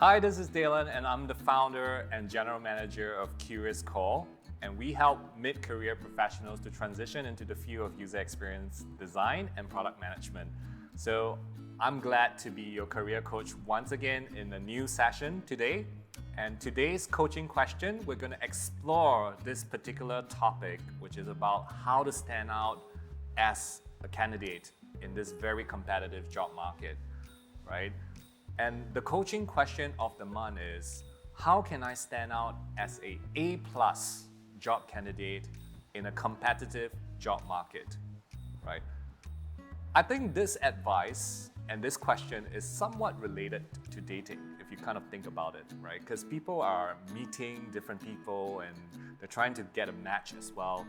Hi, this is Daylon, and I'm the founder and general manager of CuriousCore, and we help mid-career professionals to transition into the field of user experience design and product management. So I'm glad to be your career coach once again in a new session today. And today's coaching question, we're going to explore this particular topic, which is about how to stand out as a candidate in this very competitive job market, right? And the coaching question of the month is, how can I stand out as a A+ job candidate in a competitive job market, right? I think this advice and this question is somewhat related to dating, if you kind of think about it, right? Because people are meeting different people and they're trying to get a match as well.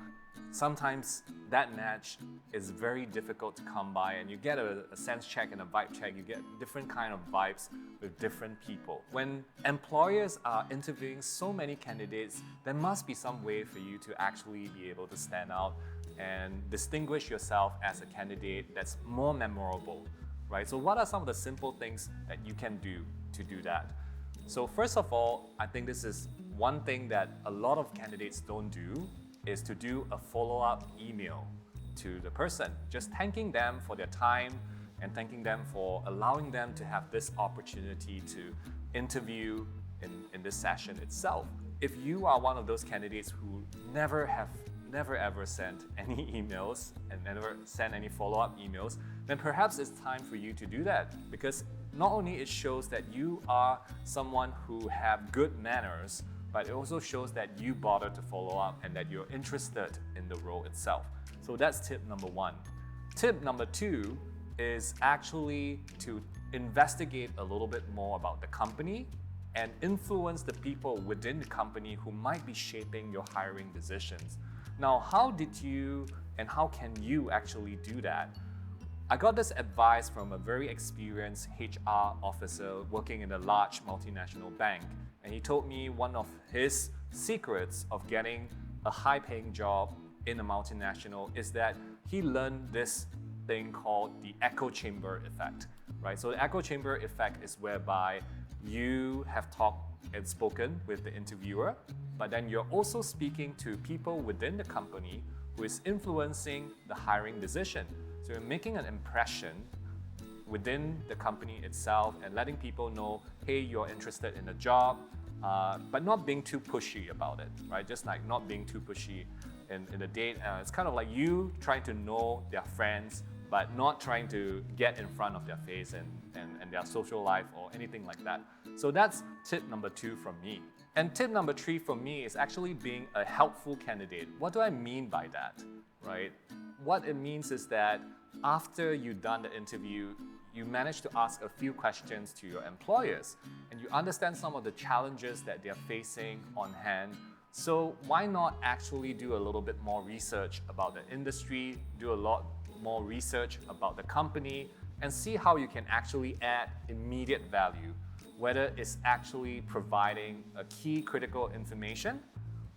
Sometimes that match is very difficult to come by, and you get a sense check and a vibe check. You get different kind of vibes with different people. When employers are interviewing so many candidates, there must be some way for you to actually be able to stand out and distinguish yourself as a candidate that's more memorable, right? So what are some of the simple things that you can do to do that? So first of all, I think this is one thing that a lot of candidates don't do, is to do a follow-up email to the person, just thanking them for their time and thanking them for allowing them to have this opportunity to interview in this session itself. If you are one of those candidates who never ever sent any emails and never sent any follow-up emails, then perhaps it's time for you to do that, because not only it shows that you are someone who have good manners, but it also shows that you bother to follow up and that you're interested in the role itself. So that's tip number one. Tip number two is actually to investigate a little bit more about the company and influence the people within the company who might be shaping your hiring decisions. Now, how did you and how can you actually do that? I got this advice from a very experienced HR officer working in a large multinational bank. And he told me one of his secrets of getting a high-paying job in a multinational is that he learned this thing called the echo chamber effect, right? So the echo chamber effect is whereby you have talked and spoken with the interviewer, but then you're also speaking to people within the company who is influencing the hiring decision. So you're making an impression within the company itself and letting people know, hey, you're interested in the job, but not being too pushy about it, right? Just like not being too pushy in the date. It's kind of like you trying to know their friends, but not trying to get in front of their face and their social life or anything like that. So that's tip number two from me. And tip number three from me is actually being a helpful candidate. What do I mean by that, right? What it means is that after you've done the interview, you manage to ask a few questions to your employers and you understand some of the challenges that they're facing on hand. So why not actually do a little bit more research about the industry, do a lot more research about the company, and see how you can actually add immediate value, whether it's actually providing a key critical information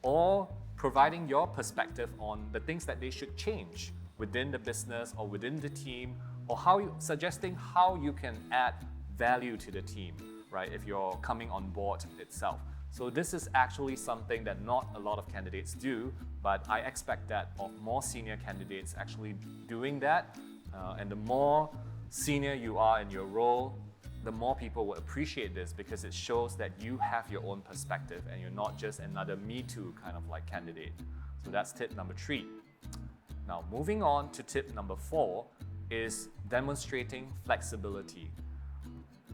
or providing your perspective on the things that they should change within the business or within the team, or suggesting how you can add value to the team, right, if you're coming on board itself. So this is actually something that not a lot of candidates do, but I expect that of more senior candidates actually doing that. And the more senior you are in your role, the more people will appreciate this, because it shows that you have your own perspective and you're not just another Me Too kind of like candidate. So that's tip number three. Now, moving on to tip number four is demonstrating flexibility.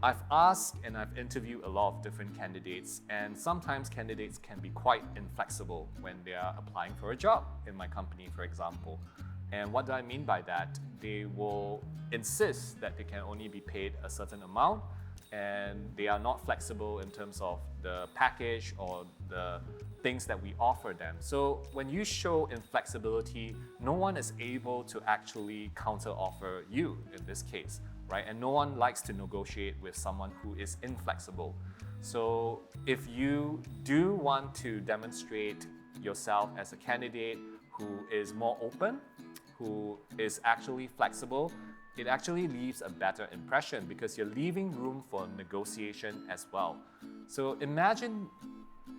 I've asked and I've interviewed a lot of different candidates, and sometimes candidates can be quite inflexible when they are applying for a job in my company, for example. And what do I mean by that? They will insist that they can only be paid a certain amount, and they are not flexible in terms of the package or the things that we offer them. So when you show inflexibility, no one is able to actually counter-offer you in this case, right? And no one likes to negotiate with someone who is inflexible. So if you do want to demonstrate yourself as a candidate who is more open, who is actually flexible, it actually leaves a better impression because you're leaving room for negotiation as well. So imagine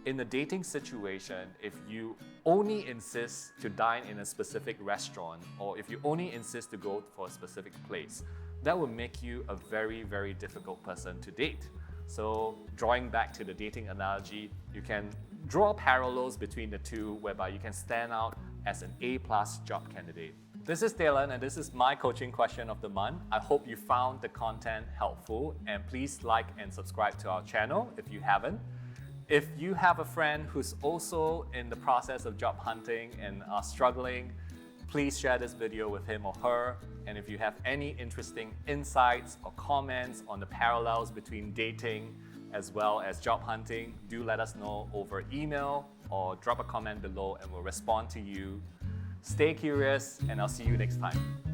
in a dating situation, if you only insist to dine in a specific restaurant, or if you only insist to go for a specific place, that will make you a very, very difficult person to date. So drawing back to the dating analogy, you can draw parallels between the two whereby you can stand out as an A+ job candidate. This is Daylon and this is my coaching question of the month. I hope you found the content helpful and please like and subscribe to our channel if you haven't. If you have a friend who's also in the process of job hunting and are struggling, please share this video with him or her. And if you have any interesting insights or comments on the parallels between dating as well as job hunting, do let us know over email or drop a comment below and we'll respond to you. Stay curious and I'll see you next time.